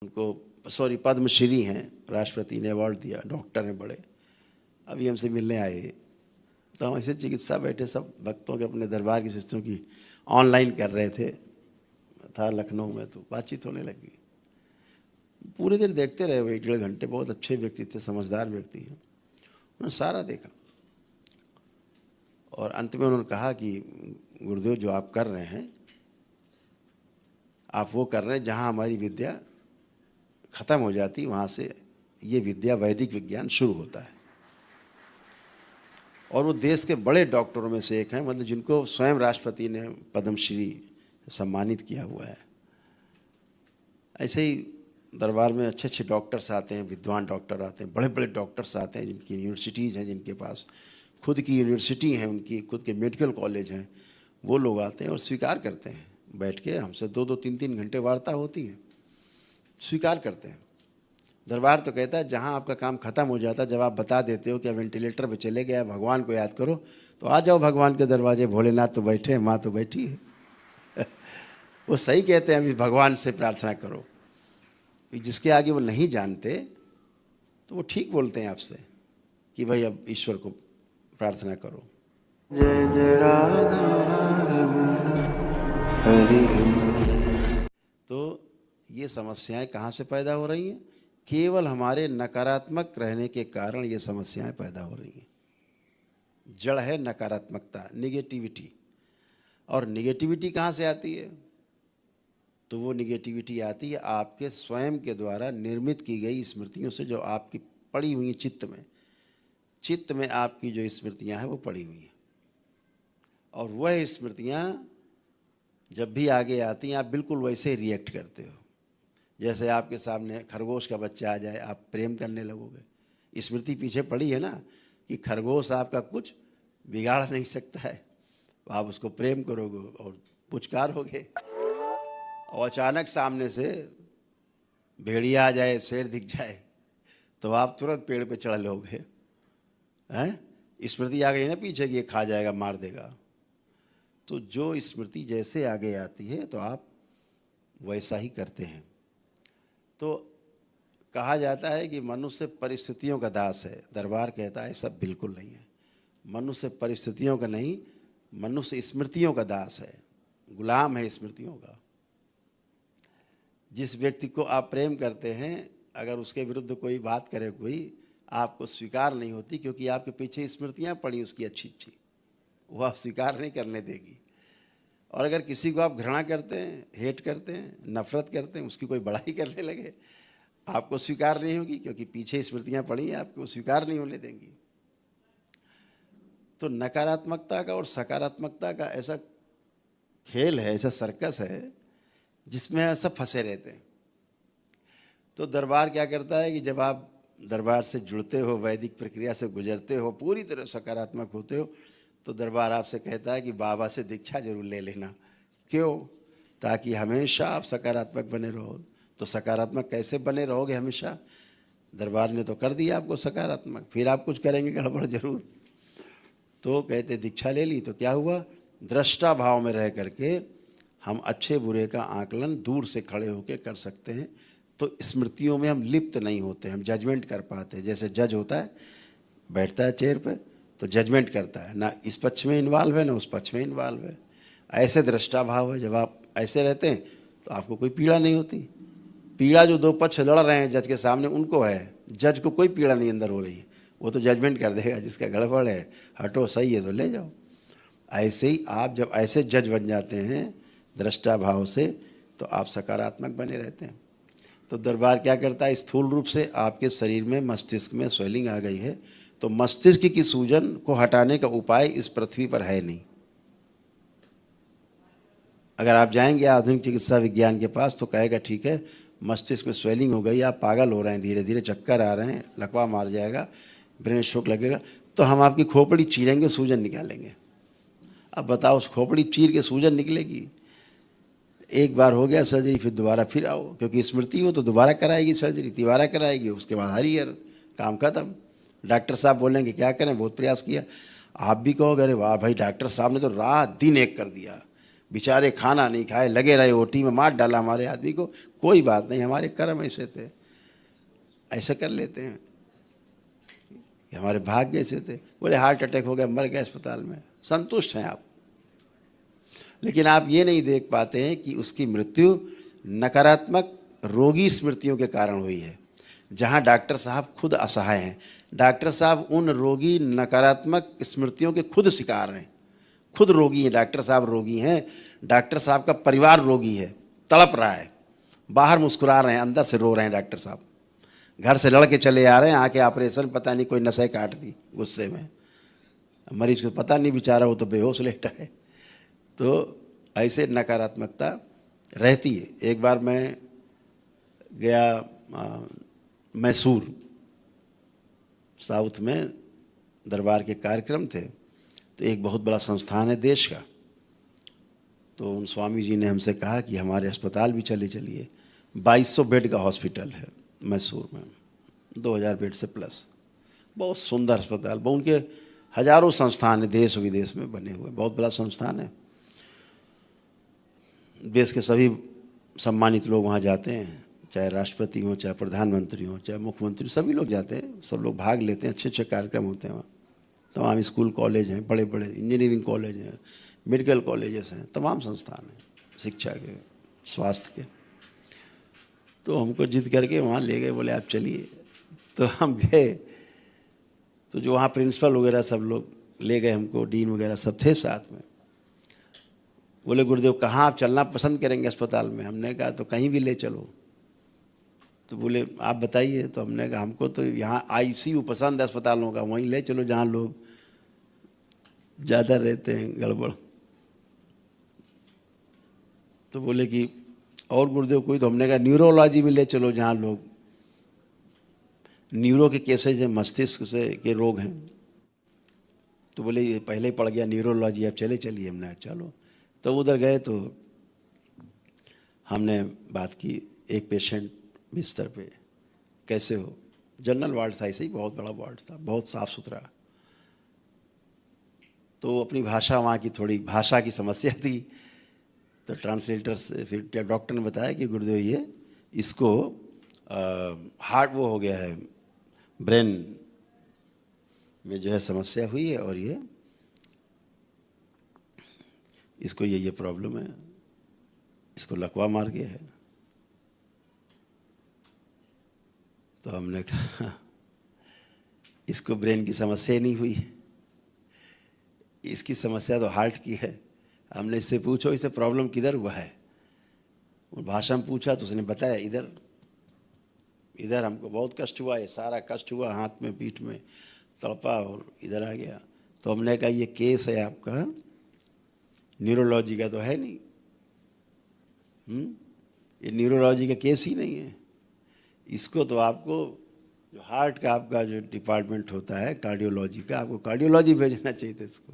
उनको सॉरी पद्मश्री हैं, राष्ट्रपति ने अवार्ड दिया, डॉक्टर हैं बड़े, अभी हमसे मिलने आए। तो हम ऐसे चिकित्सा बैठे सब भक्तों के अपने दरबार की शिष्यों की ऑनलाइन कर रहे थे, था लखनऊ में, तो बातचीत होने लगी। पूरी देर देखते रहे, वो 1-1.5 घंटे। बहुत अच्छे व्यक्ति थे, समझदार व्यक्ति हैं, उन्होंने सारा देखा और अंत में उन्होंने कहा कि गुरुदेव जो आप कर रहे हैं, आप वो कर रहे हैं जहाँ हमारी विद्या ख़त्म हो जाती, वहाँ से ये विद्या वैदिक विज्ञान शुरू होता है। और वो देश के बड़े डॉक्टरों में से एक हैं, मतलब जिनको स्वयं राष्ट्रपति ने पद्मश्री सम्मानित किया हुआ है। ऐसे ही दरबार में अच्छे अच्छे डॉक्टर्स आते हैं, विद्वान डॉक्टर आते हैं, बड़े बड़े डॉक्टर्स आते हैं जिनकी यूनिवर्सिटीज़ हैं, जिनके पास खुद की यूनिवर्सिटी हैं, उनकी खुद के मेडिकल कॉलेज हैं। वो लोग आते हैं और स्वीकार करते हैं, बैठ के हमसे 2-2, 3-3 घंटे वार्ता होती है, स्वीकार करते हैं। दरबार तो कहता है जहाँ आपका काम ख़त्म हो जाता है, जब आप बता देते हो कि आप वेंटिलेटर पे चले गए, भगवान को याद करो, तो आ जाओ भगवान के दरवाजे, भोलेनाथ तो बैठे हैं, माँ तो बैठी है। वो सही कहते हैं, अभी भगवान से प्रार्थना करो। जिसके आगे वो नहीं जानते तो वो ठीक बोलते हैं आपसे कि भाई अब ईश्वर को प्रार्थना करो। जय जय राधा हरि। तो ये समस्याएं कहाँ से पैदा हो रही हैं? केवल हमारे नकारात्मक रहने के कारण ये समस्याएं पैदा हो रही हैं। जड़ है नकारात्मकता, निगेटिविटी। और निगेटिविटी कहाँ से आती है? तो वो निगेटिविटी आती है आपके स्वयं के द्वारा निर्मित की गई स्मृतियों से, जो आपकी पड़ी हुई चित्त में आपकी जो स्मृतियां हैं वो पड़ी हुई हैं। और वह स्मृतियां जब भी आगे आती हैं, आप बिल्कुल वैसे ही रिएक्ट करते हो। जैसे आपके सामने खरगोश का बच्चा आ जाए, आप प्रेम करने लगोगे। स्मृति पीछे पड़ी है ना कि खरगोश आपका कुछ बिगाड़ नहीं सकता है, आप उसको प्रेम करोगे और पुचकारोगे। और अचानक सामने से भेड़िया आ जाए, शेर दिख जाए, तो आप तुरंत पेड़ पे चढ़ लोगे। हैं? स्मृति आ गई ना पीछे कि ये खा जाएगा, मार देगा। तो जो स्मृति जैसे आगे आती है तो आप वैसा ही करते हैं। तो कहा जाता है कि मनुष्य परिस्थितियों का दास है। दरबार कहता है ऐसा बिल्कुल नहीं है। मनुष्य परिस्थितियों का नहीं, मनुष्य स्मृतियों का दास है, गुलाम है स्मृतियों का। जिस व्यक्ति को आप प्रेम करते हैं, अगर उसके विरुद्ध कोई बात करे कोई, आपको स्वीकार नहीं होती, क्योंकि आपके पीछे स्मृतियां पड़ी उसकी अच्छी अच्छी, वो आप स्वीकार नहीं करने देगी। और अगर किसी को आप घृणा करते हैं, हेट करते हैं, नफरत करते हैं, उसकी कोई बड़ाई करने लगे, आपको स्वीकार नहीं होगी, क्योंकि पीछे स्मृतियां पड़ी हैं, आपको स्वीकार नहीं होने देंगी। तो नकारात्मकता का और सकारात्मकता का ऐसा खेल है, ऐसा सर्कस है जिसमें सब फंसे रहते हैं। तो दरबार क्या करता है कि जब आप दरबार से जुड़ते हो, वैदिक प्रक्रिया से गुजरते हो, पूरी तरह सकारात्मक होते हो, तो दरबार आपसे कहता है कि बाबा से दीक्षा जरूर ले लेना। क्यों? ताकि हमेशा आप सकारात्मक बने रहो। तो सकारात्मक कैसे बने रहोगे हमेशा? दरबार ने तो कर दिया आपको सकारात्मक, फिर आप कुछ करेंगे गड़बड़ जरूर। तो कहते दीक्षा ले ली तो क्या हुआ? दृष्टा भाव में रह करके हम अच्छे बुरे का आकलन दूर से खड़े होकर कर सकते हैं। तो स्मृतियों में हम लिप्त नहीं होते, हम जजमेंट कर पाते हैं। जैसे जज होता है, बैठता है चेयर पे तो जजमेंट करता है, ना इस पक्ष में इन्वॉल्व है ना उस पक्ष में इन्वॉल्व है। ऐसे दृष्टा भाव है। जब आप ऐसे रहते हैं तो आपको कोई पीड़ा नहीं होती। पीड़ा जो दो पक्ष लड़ रहे हैं जज के सामने उनको है, जज को कोई पीड़ा नहीं अंदर हो रही है। वो तो जजमेंट कर देगा, जिसका गड़बड़ है हटो, सही है तो ले जाओ। ऐसे ही आप जब ऐसे जज बन जाते हैं दृष्टा भाव से, तो आप सकारात्मक बने रहते हैं। तो दरबार क्या करता है? स्थूल रूप से आपके शरीर में, मस्तिष्क में स्वेलिंग आ गई है, तो मस्तिष्क की सूजन को हटाने का उपाय इस पृथ्वी पर है नहीं। अगर आप जाएंगे आधुनिक चिकित्सा विज्ञान के पास तो कहेगा ठीक है, मस्तिष्क में स्वेलिंग हो गई, आप पागल हो रहे हैं, धीरे धीरे चक्कर आ रहे हैं, लकवा मार जाएगा, ब्रेन स्ट्रोक लगेगा, तो हम आपकी खोपड़ी चीरेंगे, सूजन निकालेंगे। अब बताओ, उस खोपड़ी चीर के सूजन निकलेगी? एक बार हो गया सर्जरी, फिर दोबारा फिर आओ, क्योंकि स्मृति हो तो दोबारा कराएगी सर्जरी, तिबारा कराएगी, उसके बाद हरियर, काम खत्म। डॉक्टर साहब बोलेंगे क्या करें, बहुत प्रयास किया। आप भी कहोगे अरे वाह भाई, डॉक्टर साहब ने तो रात दिन एक कर दिया, बेचारे खाना नहीं खाए, लगे रहे ओटी में, मार डाला हमारे आदमी को, कोई बात नहीं, हमारे कर्म ऐसे थे, ऐसे कर लेते हैं, हमारे भाग्य ऐसे थे। बोले हार्ट अटैक हो गया, मर गया अस्पताल में, संतुष्ट हैं आप। लेकिन आप ये नहीं देख पाते हैं कि उसकी मृत्यु नकारात्मक रोगी स्मृतियों के कारण हुई है, जहाँ डॉक्टर साहब खुद असहाय हैं। डॉक्टर साहब उन रोगी नकारात्मक स्मृतियों के खुद शिकार हैं, खुद रोगी हैं, डॉक्टर साहब रोगी हैं, डॉक्टर साहब का परिवार रोगी है, तड़प रहा है, बाहर मुस्कुरा रहे हैं, अंदर से रो रहे हैं। डॉक्टर साहब घर से लड़के चले आ रहे हैं, आके ऑपरेशन, पता नहीं कोई नसें काट दी गुस्से में, मरीज को पता नहीं, बेचारा वो तो बेहोश लेटा है। तो ऐसे नकारात्मकता रहती है। एक बार मैं गया मैसूर, साउथ में दरबार के कार्यक्रम थे, तो एक बहुत बड़ा संस्थान है देश का, तो उन स्वामी जी ने हमसे कहा कि हमारे अस्पताल भी चलिए। 2200 बेड का हॉस्पिटल है मैसूर में, 2000 बेड से प्लस, बहुत सुंदर अस्पताल, बहुत उनके हजारों संस्थान है देश विदेश में बने हुए, बहुत बड़ा संस्थान है। देश के सभी सम्मानित लोग वहाँ जाते हैं, चाहे राष्ट्रपति हों, चाहे प्रधानमंत्री हों, चाहे मुख्यमंत्री, सभी लोग जाते हैं, सब लोग भाग लेते हैं, अच्छे अच्छे कार्यक्रम होते हैं वहाँ। तमाम स्कूल कॉलेज हैं, बड़े बड़े इंजीनियरिंग कॉलेज हैं, मेडिकल कॉलेजेस हैं, तमाम संस्थान हैं शिक्षा के, स्वास्थ्य के। तो हमको जिद करके वहाँ ले गए, बोले आप चलिए। तो हम गए, तो जो वहाँ प्रिंसिपल वगैरह सब लोग ले गए हमको, डीन वगैरह सब थे साथ में। बोले गुरुदेव कहाँ आप चलना पसंद करेंगे अस्पताल में? हमने कहा तो कहीं भी ले चलो। तो बोले आप बताइए। तो हमने कहा हमको तो यहाँ आईसीयू पसंद है अस्पतालों का, वहीं ले चलो जहाँ लोग ज़्यादा रहते हैं गड़बड़। तो बोले कि और गुरुदेव कोई? तो हमने कहा न्यूरोलॉजी में ले चलो जहाँ लोग न्यूरो के केसेज हैं, मस्तिष्क से के रोग हैं। तो बोले ये पहले ही पड़ गया न्यूरोलॉजी, अब चलिए। हमने चलो। तो उधर गए तो हमने बात की, एक पेशेंट बिस्तर पे, कैसे हो? जनरल वार्ड था, ऐसे ही बहुत बड़ा वार्ड था, बहुत साफ़ सुथरा। तो अपनी भाषा, वहाँ की थोड़ी भाषा की समस्या थी, तो ट्रांसलेटर से फिर डॉक्टर ने बताया कि गुरुदेव ये इसको हार्ट वो हो गया है, ब्रेन में जो है समस्या हुई है, और ये इसको ये प्रॉब्लम है, इसको लकवा मार गया है। तो हमने कहा इसको ब्रेन की समस्या नहीं हुई, इसकी समस्या तो हार्ट की है। हमने इससे पूछो इसे प्रॉब्लम किधर हुआ है? भाषा में पूछा तो उसने बताया इधर हमको बहुत कष्ट हुआ, ये सारा कष्ट हुआ हाथ में, पीठ में तड़पा और इधर आ गया। तो हमने कहा ये केस है आपका न्यूरोलॉजी का तो है नहीं, ये न्यूरोलॉजी का केस ही नहीं है। इसको तो आपको जो हार्ट का आपका जो डिपार्टमेंट होता है कार्डियोलॉजी का, आपको कार्डियोलॉजी भेजना चाहिए था इसको।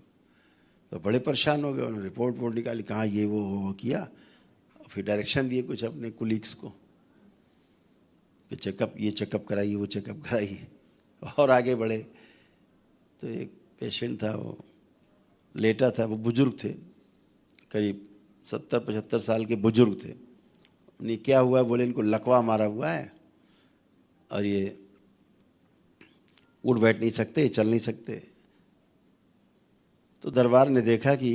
तो बड़े परेशान हो गए, उन्होंने रिपोर्ट निकाली, कहाँ ये वो किया, फिर डायरेक्शन दिए कुछ अपने कुलीग्स को कि चेकअप, ये चेकअप कराइए, वो चेकअप कराइए, और आगे बढ़े। तो एक पेशेंट था, वो लेटा था, वो बुजुर्ग थे, करीब 70-75 साल के बुजुर्ग थे। उन्हें क्या हुआ? बोले इनको लकवा मारा हुआ है और ये उठ बैठ नहीं सकते, चल नहीं सकते। तो दरबार ने देखा कि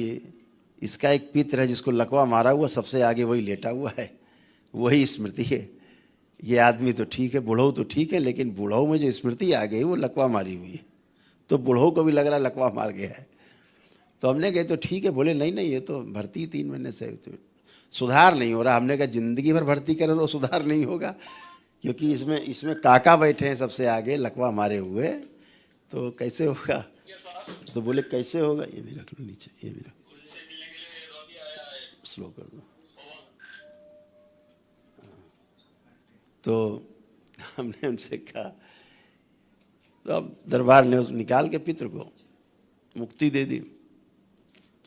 इसका एक पित्र है जिसको लकवा मारा हुआ, सबसे आगे वही लेटा हुआ है, वही स्मृति है। ये आदमी तो ठीक है, बूढ़ऊ तो ठीक है, लेकिन बूढ़ऊ में जो स्मृति आ गई वो लकवा मारी हुई है। तो बूढ़ऊ को भी लग रहा लकवा मार गया है। तो हमने कहे तो ठीक है। बोले नहीं ये तो भर्ती 3 महीने से तो सुधार नहीं हो रहा। हमने कहा ज़िंदगी भर भर्ती कर लो, सुधार नहीं होगा, क्योंकि इसमें काका बैठे हैं सबसे आगे लकवा मारे हुए, तो कैसे होगा? तो बोले कैसे होगा? ये भी रख लो नीचे, ये भी रख, स्लो कर दो। तो हमने उनसे कहा, तो अब दरबार ने उस निकाल के पित्र को मुक्ति दे दी।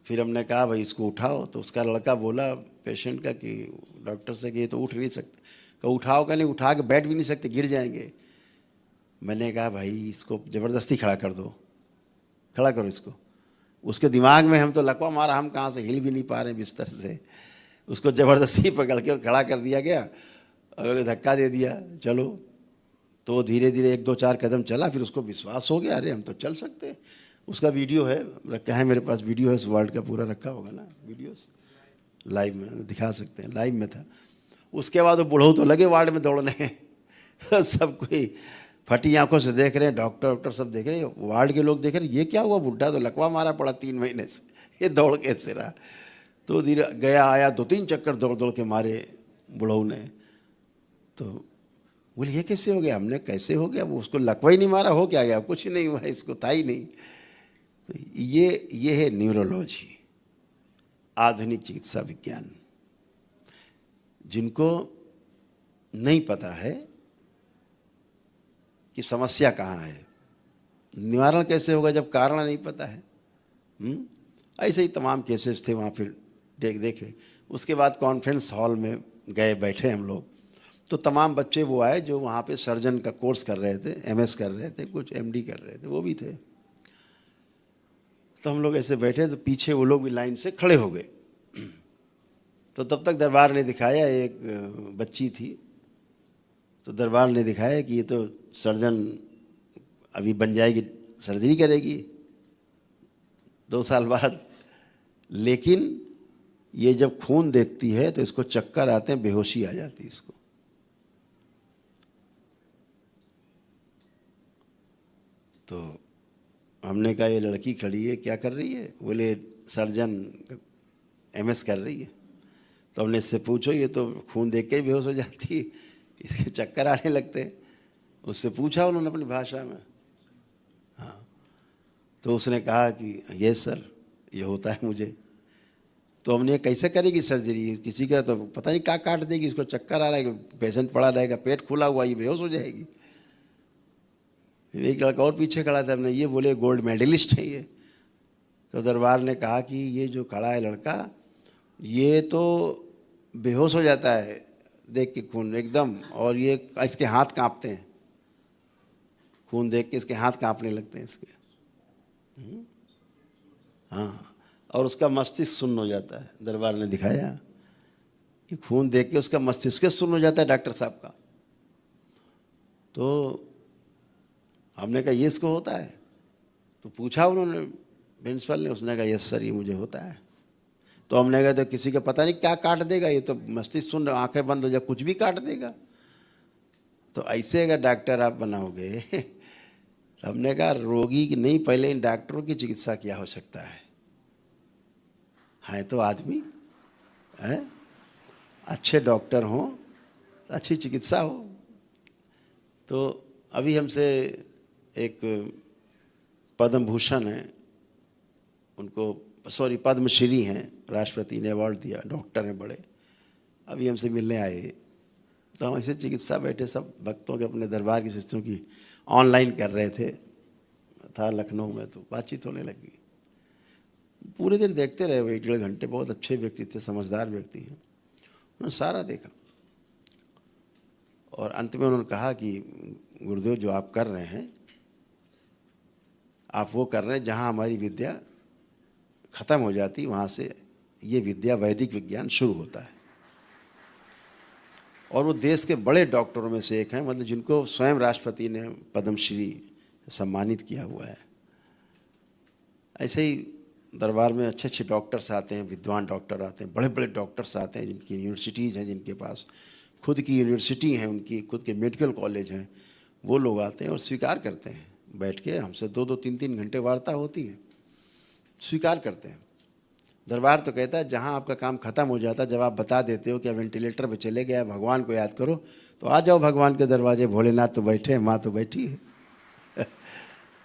फिर हमने कहा भाई इसको उठाओ। तो उसका लड़का बोला पेशेंट का कि डॉक्टर से कि ये तो उठ नहीं सकते। कहा उठाओ? का नहीं, उठा के बैठ भी नहीं सकते, गिर जाएंगे। मैंने कहा भाई इसको ज़बरदस्ती खड़ा कर दो, खड़ा करो इसको। उसके दिमाग में हम तो लकवा मारा, हम कहाँ से हिल भी नहीं पा रहे बिस्तर से। उसको ज़बरदस्ती पकड़ के और खड़ा कर दिया गया और धक्का दे दिया, चलो। तो धीरे धीरे 1-2-4 कदम चला, फिर उसको विश्वास हो गया, अरे हम तो चल सकते हैं। उसका वीडियो है, रखा है मेरे पास, वीडियो है, इस वर्ल्ड का पूरा रखा होगा ना वीडियोस, लाइव में दिखा सकते हैं, लाइव में था। उसके बाद वो बुढ़ऊ तो लगे वार्ड में दौड़ने सब कोई फटी आंखों से देख रहे हैं, डॉक्टर सब देख रहे हैं, वार्ड के लोग देख रहे हैं, ये क्या हुआ, बुढ़ा तो लकवा मारा पड़ा 3 महीने से, ये दौड़ कैसे रहा। तो धीरे गया आया, 2-3 चक्कर दौड़ दौड़ के मारे बुढ़ऊ ने। तो बोले ये कैसे हो गया, हमने कैसे हो गया, वो उसको लकवा ही नहीं मारा, हो क्या गया, कुछ नहीं हुआ, इसको था ही नहीं। तो ये है न्यूरोलॉजी, आधुनिक चिकित्सा विज्ञान। जिनको नहीं पता है कि समस्या कहाँ है, निवारण कैसे होगा जब कारण नहीं पता है। ऐसे ही तमाम केसेस थे वहाँ, फिर देखे। उसके बाद कॉन्फ्रेंस हॉल में गए, बैठे हम लोग, तो तमाम बच्चे वो आए जो वहाँ पे सर्जन का कोर्स कर रहे थे, एमएस कर रहे थे, कुछ एमडी कर रहे थे, वो भी थे। तो हम लोग ऐसे बैठे, तो पीछे वो लोग भी लाइन से खड़े हो गए। तो तब तक दरबार ने दिखाया, एक बच्ची थी, तो दरबार ने दिखाया कि ये तो सर्जन अभी बन जाएगी, सर्जरी करेगी 2 साल बाद, लेकिन ये जब खून देखती है तो इसको चक्कर आते हैं, बेहोशी आ जाती है इसको। तो हमने कहा ये लड़की खड़ी है, क्या कर रही है, बोले सर्जन एमएस कर रही है। तो हमने इससे पूछो, ये तो खून देख के ही बेहोश हो जाती है, इसके चक्कर आने लगते हैं। उससे पूछा उन्होंने अपनी भाषा में, हाँ। तो उसने कहा कि ये सर, ये होता है मुझे। तो हमने कैसे करेगी सर्जरी, किसी का तो पता नहीं क्या काट देगी, इसको चक्कर आ रहा है, पेशेंट पड़ा रहेगा, पेट खुला हुआ, ये बेहोश हो जाएगी। एक लड़का और पीछे खड़ा था, हमने ये बोले गोल्ड मेडलिस्ट है ये। तो दरबार ने कहा कि ये जो खड़ा है लड़का, ये तो बेहोश हो जाता है देख के खून एकदम, और ये इसके हाथ कांपते हैं, खून देख के इसके हाथ कांपने लगते हैं इसके। हाँ, और उसका मस्तिष्क सुन्न हो जाता है। दरबार ने दिखाया कि खून देख के उसका मस्तिष्क सुन्न हो जाता है डॉक्टर साहब का। तो हमने कहा ये इसको होता है। तो पूछा उन्होंने, प्रिंसिपल ने, उसने कहा यस सर, ये मुझे होता है। तो हमने कहा तो किसी का पता नहीं क्या काट देगा, ये तो मस्तिष्क सुन, आंखें बंद हो जाए, कुछ भी काट देगा। तो ऐसे अगर डॉक्टर आप बनाओगे तो हमने कहा रोगी की नहीं, पहले इन डॉक्टरों की चिकित्सा की आवश्यकता है तो आदमी है, अच्छे डॉक्टर हों तो अच्छी चिकित्सा हो। तो अभी हमसे एक पद्म भूषण है, उनको पद्मश्री हैं, राष्ट्रपति ने अवार्ड दिया, डॉक्टर हैं बड़े, अभी हमसे मिलने आए। तो हम ऐसे चिकित्सा बैठे, सब भक्तों के अपने दरबार की शिष्यों की ऑनलाइन कर रहे थे, था लखनऊ में, तो बातचीत होने लगी। पूरे दिन देखते रहे, वो 1-1.5 घंटे, बहुत अच्छे व्यक्ति थे, समझदार व्यक्ति हैं, उन्होंने सारा देखा। और अंत में उन्होंने कहा कि गुरुदेव जो आप कर रहे हैं, आप वो कर रहे हैं जहाँ हमारी विद्या ख़त्म हो जाती, वहाँ से ये विद्या वैदिक विज्ञान शुरू होता है। और वो देश के बड़े डॉक्टरों में से एक हैं, मतलब जिनको स्वयं राष्ट्रपति ने पद्मश्री सम्मानित किया हुआ है। ऐसे ही दरबार में अच्छे अच्छे डॉक्टर्स आते हैं, विद्वान डॉक्टर आते हैं, बड़े बड़े डॉक्टर्स आते हैं, जिनकी यूनिवर्सिटीज़ हैं, जिनके पास खुद की यूनिवर्सिटी हैं, उनकी खुद के मेडिकल कॉलेज हैं, वो लोग आते हैं और स्वीकार करते हैं। बैठ के हमसे 2-2, 3-3 घंटे वार्ता होती है, स्वीकार करते हैं। दरबार तो कहता है जहाँ आपका काम ख़त्म हो जाता है, जब आप बता देते हो कि आप वेंटिलेटर पे चले गए, भगवान को याद करो, तो आ जाओ भगवान के दरवाजे, भोलेनाथ तो बैठे हैं, माँ तो बैठी है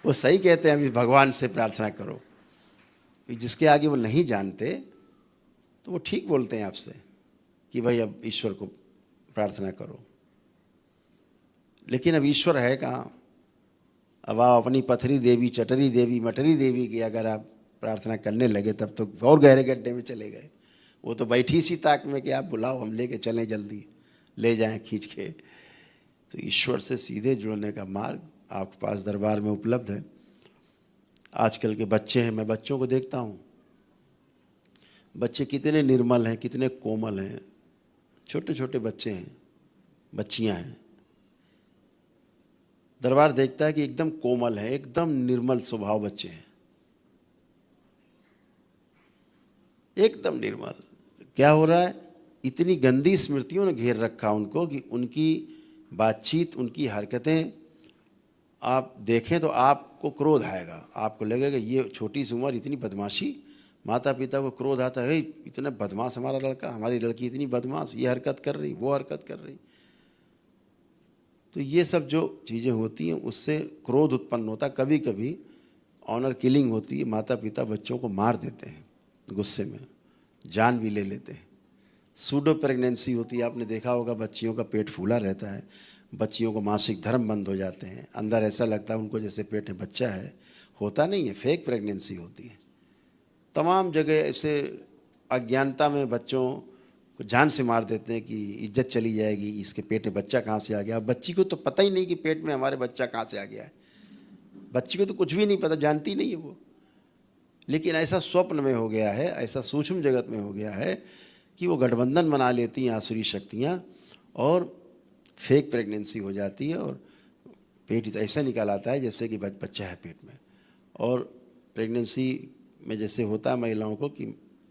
वो सही कहते हैं, अभी भगवान से प्रार्थना करो। जिसके आगे वो नहीं जानते तो वो ठीक बोलते हैं आपसे कि भाई अब ईश्वर को प्रार्थना करो, लेकिन अब ईश्वर है कहाँ। अब आप अपनी पथरी देवी, चटरी देवी, मटरी देवी की अगर आप प्रार्थना करने लगे, तब तो और गहरे गड्ढे में चले गए। वो तो बैठी सी ताक में कि आप बुलाओ, हम लेके चलें, जल्दी ले जाएं खींच के। तो ईश्वर से सीधे जुड़ने का मार्ग आपके पास दरबार में उपलब्ध है। आजकल के बच्चे हैं, मैं बच्चों को देखता हूँ, बच्चे कितने निर्मल हैं, कितने कोमल हैं, छोटे छोटे बच्चे हैं, बच्चियां हैं। दरबार देखता है कि एकदम कोमल है, एकदम निर्मल स्वभाव बच्चे हैं, एकदम निर्मल। क्या हो रहा है, इतनी गंदी स्मृतियों ने घेर रखा उनको कि उनकी बातचीत, उनकी हरकतें आप देखें तो आपको क्रोध आएगा, आपको लगेगा ये छोटी सी उम्र इतनी बदमाशी। माता पिता को क्रोध आता है, इतना बदमाश हमारा लड़का, हमारी लड़की इतनी बदमाश, ये हरकत कर रही, वो हरकत कर रही। तो ये सब जो चीज़ें होती हैं उससे क्रोध उत्पन्न होता है। कभी कभी ऑनर किलिंग होती है, माता पिता बच्चों को मार देते हैं गुस्से में, जान भी ले लेते हैं। सूडो प्रेगनेंसी होती है, आपने देखा होगा, बच्चियों का पेट फूला रहता है, बच्चियों को मासिक धर्म बंद हो जाते हैं, अंदर ऐसा लगता है उनको जैसे पेट में बच्चा है, होता नहीं है, फेक प्रेगनेंसी होती है। तमाम जगह ऐसे अज्ञानता में बच्चों को जान से मार देते हैं कि इज्जत चली जाएगी, इसके पेट में बच्चा कहाँ से आ गया। बच्ची को तो पता ही नहीं कि पेट में हमारे बच्चा कहाँ से आ गया है, बच्ची को तो कुछ भी नहीं पता, जानती नहीं है वो। लेकिन ऐसा स्वप्न में हो गया है, ऐसा सूक्ष्म जगत में हो गया है कि वो गठबंधन बना लेती हैं आसुरी शक्तियाँ और फेक प्रेगनेंसी हो जाती है और पेट ऐसा निकाल आता है जैसे कि बच्चा है पेट में। और प्रेगनेंसी में जैसे होता है महिलाओं को कि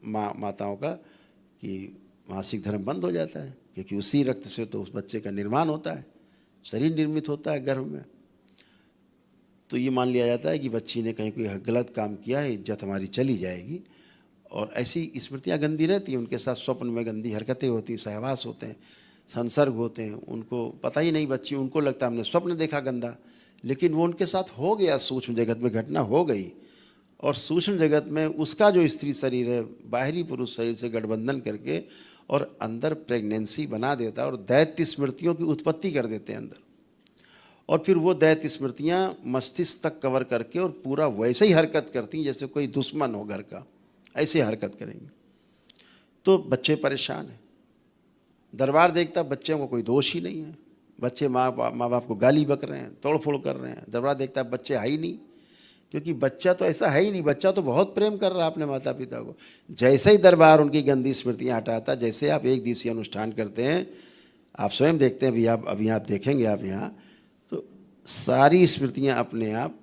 माताओं का कि मासिक धर्म बंद हो जाता है, क्योंकि उसी रक्त से तो उस बच्चे का निर्माण होता है, शरीर निर्मित होता है गर्भ में। तो ये मान लिया जाता है कि बच्ची ने कहीं कोई गलत काम किया है, इज्जत हमारी चली जाएगी। और ऐसी स्मृतियाँ गंदी रहती हैं, उनके साथ स्वप्न में गंदी हरकतें होती हैं, सहवास होते हैं, संसर्ग होते हैं, उनको पता ही नहीं, बच्ची उनको लगता है हमने स्वप्न देखा गंदा, लेकिन वो उनके साथ हो गया, सूक्ष्म जगत में घटना हो गई। और सूक्ष्म जगत में उसका जो स्त्री शरीर है बाहरी पुरुष शरीर से गठबंधन करके और अंदर प्रेगनेंसी बना देता है और दैत्य स्मृतियों की उत्पत्ति कर देते हैं अंदर। और फिर वो दैत्य स्मृतियाँ मस्तिष्क तक कवर करके और पूरा वैसे ही हरकत करती हैं जैसे कोई दुश्मन हो घर का, ऐसे हरकत करेंगे। तो बच्चे परेशान हैं। दरबार देखता बच्चों को कोई दोष ही नहीं है, बच्चे माँ बाप को गाली बक रहे हैं, तोड़ फोड़ कर रहे हैं। दरबार देखता है बच्चे है ही नहीं, क्योंकि बच्चा तो ऐसा है ही नहीं, बच्चा तो बहुत प्रेम कर रहा है अपने माता पिता को। जैसे ही दरबार उनकी गंदी स्मृतियाँ हटाता, जैसे आप एक दिवसीय अनुष्ठान करते हैं, आप स्वयं देखते हैं, अभी आप देखेंगे, आप यहाँ तो सारी स्मृतियाँ अपने आप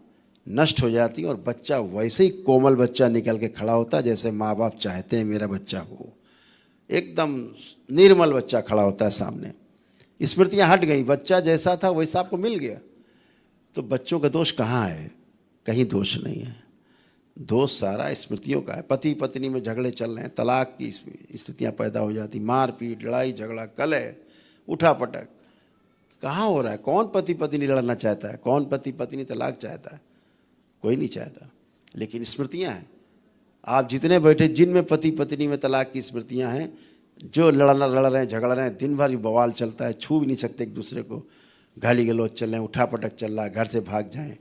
नष्ट हो जाती हैं और बच्चा वैसे ही कोमल बच्चा निकल के खड़ा होता है जैसे माँ बाप चाहते हैं मेरा बच्चा हो। एकदम निर्मल बच्चा खड़ा होता है सामने, स्मृतियाँ हट गई, बच्चा जैसा था वैसा आपको मिल गया। तो बच्चों का दोष कहाँ है? कहीं दोष नहीं है, दोष सारा स्मृतियों का है। पति पत्नी में झगड़े चल रहे हैं, तलाक की स्थितियाँ पैदा हो जाती, मारपीट, लड़ाई झगड़ा, कलह, उठापटक, कहाँ हो रहा है? कौन पति पत्नी लड़ना चाहता है? कौन पति पत्नी तलाक चाहता है? कोई नहीं चाहता। लेकिन स्मृतियाँ हैं, आप जितने बैठे जिनमें पति पत्नी में तलाक की स्मृतियाँ हैं, जो लड़ रहे हैं, झगड़ रहे हैं, दिन भर बवाल चलता है, छू भी नहीं सकते एक दूसरे को, गाली गलौज चल रहे हैं, उठापटक चल रहा है, घर से भाग जाएं,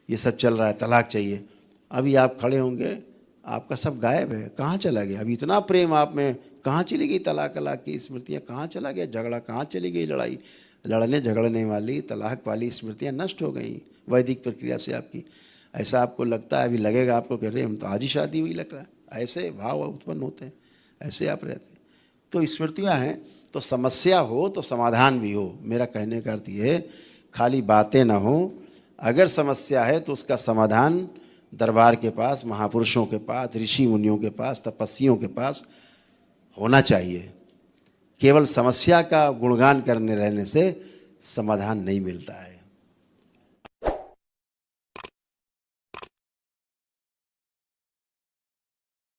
ये सब चल रहा है, तलाक चाहिए। अभी आप खड़े होंगे, आपका सब गायब है, कहाँ चला गया? अभी इतना प्रेम आप में, कहाँ चली गई तलाक की स्मृतियाँ? कहाँ चला गया झगड़ा? कहाँ चली गई लड़ाई? लड़ने झगड़ने वाली, तलाक वाली स्मृतियाँ नष्ट हो गई वैदिक प्रक्रिया से आपकी। ऐसा आपको लगता है, अभी लगेगा आपको कह रहे हम तो आज ही शादी हुई लग रहा है, ऐसे भाव उत्पन्न होते हैं, ऐसे आप रहते हैं। तो स्मृतियाँ हैं, तो समस्या हो तो समाधान भी हो। मेरा कहने का अर्थ ये है, खाली बातें ना हो। अगर समस्या है तो उसका समाधान दरबार के पास, महापुरुषों के पास, ऋषि मुनियों के पास, तपस्वियों के पास होना चाहिए। केवल समस्या का गुणगान करने रहने से समाधान नहीं मिलता है।